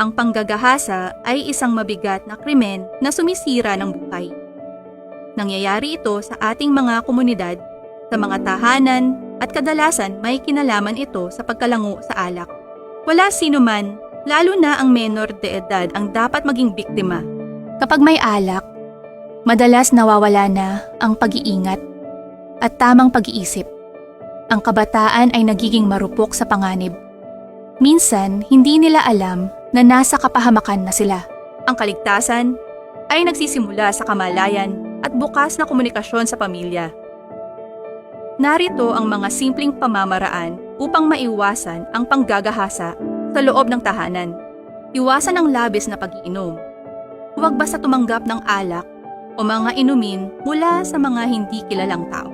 Ang panggagahasa ay isang mabigat na krimen na sumisira ng buhay. Nangyayari ito sa ating mga komunidad, sa mga tahanan, at kadalasan may kinalaman ito sa pagkalango sa alak. Wala sino man, lalo na ang menor de edad ang dapat maging biktima. Kapag may alak, madalas nawawala na ang pag-iingat at tamang pag-iisip. Ang kabataan ay nagiging marupok sa panganib. Minsan, hindi nila alam na nasa kapahamakan na sila. Ang kaligtasan ay nagsisimula sa kamalayan at bukas na komunikasyon sa pamilya. Narito ang mga simpleng pamamaraan upang maiwasan ang panggagahasa sa loob ng tahanan. Iwasan ang labis na pag-iinom. Huwag basta tumanggap ng alak o mga inumin mula sa mga hindi kilalang tao.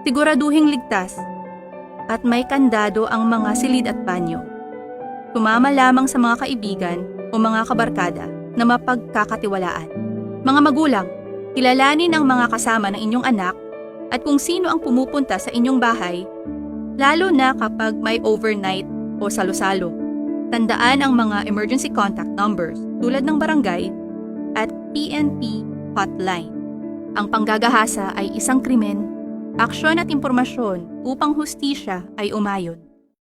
Siguraduhing ligtas at may kandado ang mga silid at banyo. Tumama lamang sa mga kaibigan o mga kabarkada na mapagkakatiwalaan. Mga magulang, kilalanin ang mga kasama ng inyong anak at kung sino ang pumupunta sa inyong bahay, lalo na kapag may overnight o salo-salo. Tandaan ang mga emergency contact numbers tulad ng barangay at PNP hotline. Ang panggagahasa ay isang krimen, aksyon at impormasyon upang hustisya ay umayon.